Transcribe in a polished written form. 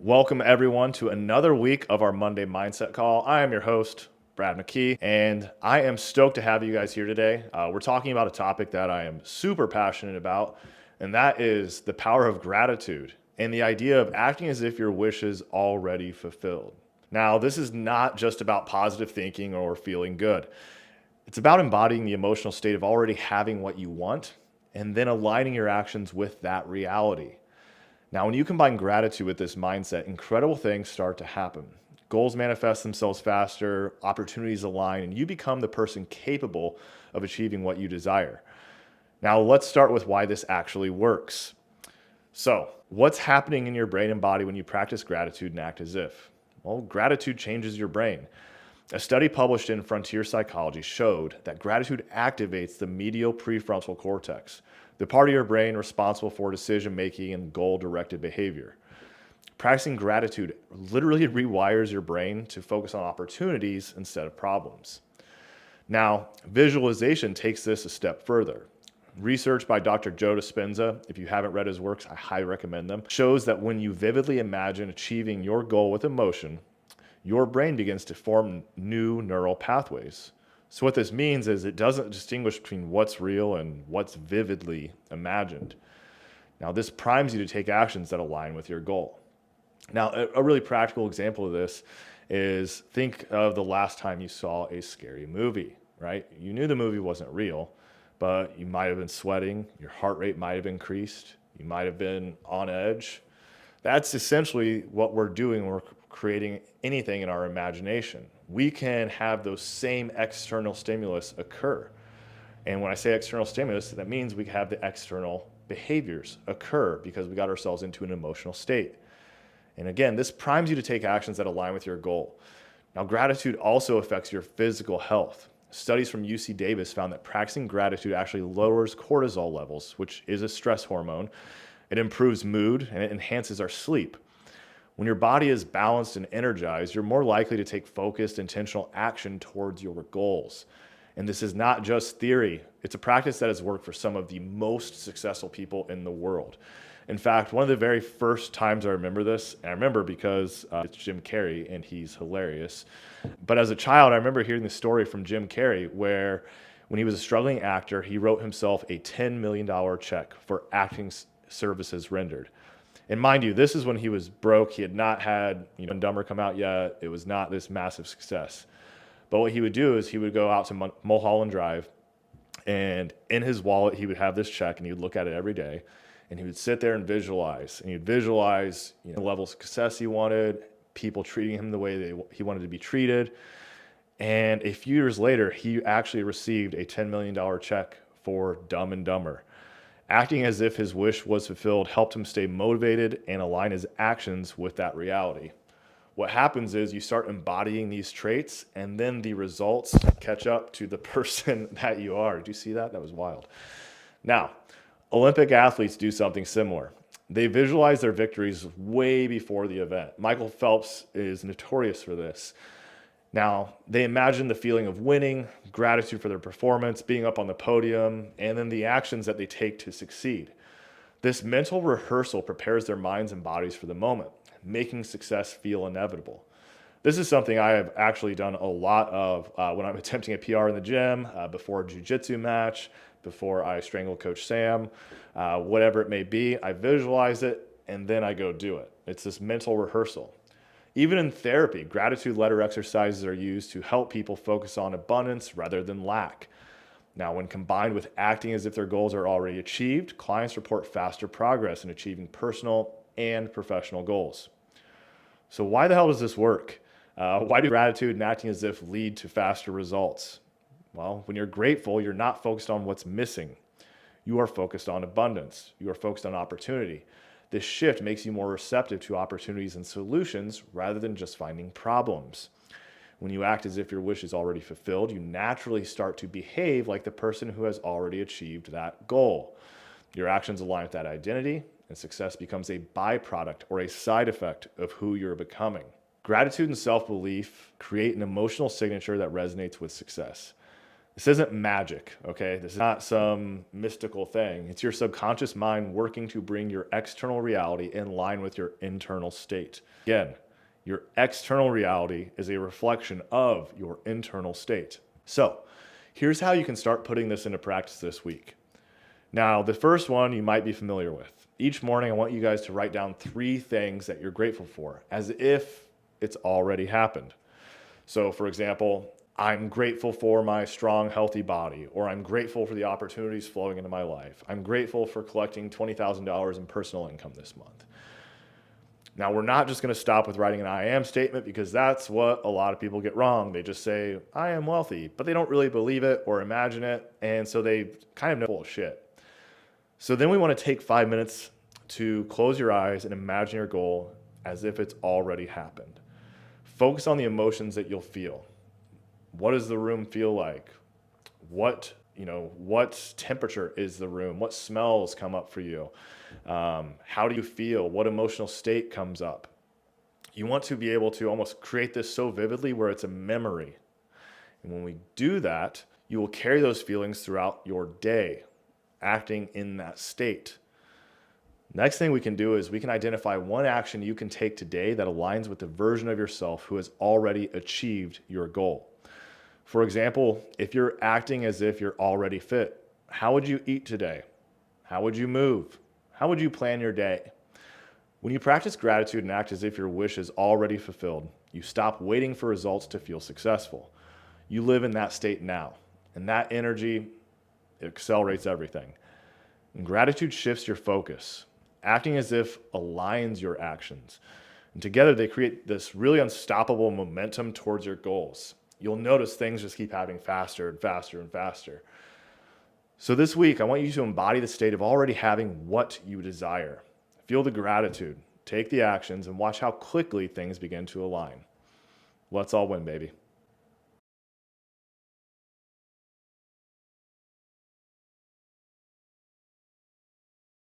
Welcome everyone to another week of our Monday Mindset Call. I am your host, Brad McKee, and I am stoked to have you guys here today. We're talking about a topic that I am super passionate about, and that is the power of gratitude and the idea of acting as if your wish is already fulfilled. Now, this is not just about positive thinking or feeling good. It's about embodying the emotional state of already having what you want and then aligning your actions with that reality. Now, when you combine gratitude with this mindset, incredible things start to happen. Goals manifest themselves faster, opportunities align, and you become the person capable of achieving what you desire. Now, let's start with why this actually works. So, what's happening in your brain and body when you practice gratitude and act as if? Well, gratitude changes your brain. A study published in Frontier Psychology showed that gratitude activates the medial prefrontal cortex, the part of your brain responsible for decision making and goal directed behavior. Practicing gratitude literally rewires your brain to focus on opportunities instead of problems. Now, visualization takes this a step further. Research by Dr. Joe Dispenza, if you haven't read his works, I highly recommend them, shows that when you vividly imagine achieving your goal with emotion, your brain begins to form new neural pathways. So what this means is it doesn't distinguish between what's real and what's vividly imagined. Now, this primes you to take actions that align with your goal. Now, a really practical example of this is think of the last time you saw a scary movie, right? You knew the movie wasn't real, but you might have been sweating, your heart rate might have increased, you might have been on edge. That's essentially what we're doing when we're creating anything in our imagination. We can have those same external stimulus occur. And when I say external stimulus, that means we have the external behaviors occur because we got ourselves into an emotional state. And again, this primes you to take actions that align with your goal. Now, gratitude also affects your physical health. Studies from UC Davis found that practicing gratitude actually lowers cortisol levels, which is a stress hormone. It improves mood and it enhances our sleep. When your body is balanced and energized, you're more likely to take focused, intentional action towards your goals. And this is not just theory. It's a practice that has worked for some of the most successful people in the world. In fact, one of the very first times I remember this, and I remember because it's Jim Carrey and he's hilarious. But as a child, I remember hearing the story from Jim Carrey where when he was a struggling actor, he wrote himself a $10 million check for acting services rendered. And mind you, this is when he was broke. He had not had Dumb and Dumber come out yet. It was not this massive success. But what he would do is he would go out to Mulholland Drive, and in his wallet, he would have this check, and he would look at it every day, and he would sit there and visualize. And he'd visualize the level of success he wanted, people treating him the way he wanted to be treated. And a few years later, he actually received a $10 million check for Dumb and Dumber. Acting as if his wish was fulfilled helped him stay motivated and align his actions with that reality. What happens is you start embodying these traits, and then the results catch up to the person that you are. Did you see that? That was wild. Now, Olympic athletes do something similar. They visualize their victories way before the event. Michael Phelps is notorious for this. Now, they imagine the feeling of winning, gratitude for their performance, being up on the podium, and then the actions that they take to succeed. This mental rehearsal prepares their minds and bodies for the moment, making success feel inevitable. This is something I have actually done a lot of when I'm attempting a PR in the gym, before a jiu-jitsu match, before I strangle Coach Sam, whatever it may be. I visualize it, and then I go do it. It's this mental rehearsal. Even in therapy, gratitude letter exercises are used to help people focus on abundance rather than lack. Now, when combined with acting as if their goals are already achieved, clients report faster progress in achieving personal and professional goals. So why the hell does this work? Why do gratitude and acting as if lead to faster results? Well, when you're grateful, you're not focused on what's missing. You are focused on abundance. You are focused on opportunity. This shift makes you more receptive to opportunities and solutions rather than just finding problems. When you act as if your wish is already fulfilled, you naturally start to behave like the person who has already achieved that goal. Your actions align with that identity, and success becomes a byproduct or a side effect of who you're becoming. Gratitude and self-belief create an emotional signature that resonates with success. This isn't magic, okay? This is not some mystical thing. It's your subconscious mind working to bring your external reality in line with your internal state. Again, your external reality is a reflection of your internal state. So, here's how you can start putting this into practice this week. Now, the first one you might be familiar with. Each morning, I want you guys to write down 3 things that you're grateful for, as if it's already happened. So, for example, I'm grateful for my strong, healthy body, or I'm grateful for the opportunities flowing into my life. I'm grateful for collecting $20,000 in personal income this month. Now, we're not just going to stop with writing an I am statement, because that's what a lot of people get wrong. They just say, I am wealthy, but they don't really believe it or imagine it. And so they kind of know full of shit. So then we want to take 5 minutes to close your eyes and imagine your goal as if it's already happened. Focus on the emotions that you'll feel. What does the room feel like? What temperature is the room? What smells come up for you? How do you feel? What emotional state comes up? You want to be able to almost create this so vividly where it's a memory. And when we do that, you will carry those feelings throughout your day, acting in that state. Next thing we can do is we can identify one action you can take today that aligns with the version of yourself who has already achieved your goal. For example, if you're acting as if you're already fit, how would you eat today? How would you move? How would you plan your day? When you practice gratitude and act as if your wish is already fulfilled, you stop waiting for results to feel successful. You live in that state now, and that energy accelerates everything. And gratitude shifts your focus. Acting as if aligns your actions. And together they create this really unstoppable momentum towards your goals. You'll notice things just keep happening faster and faster and faster. So this week, I want you to embody the state of already having what you desire. Feel the gratitude, take the actions, and watch how quickly things begin to align. Let's all win, baby.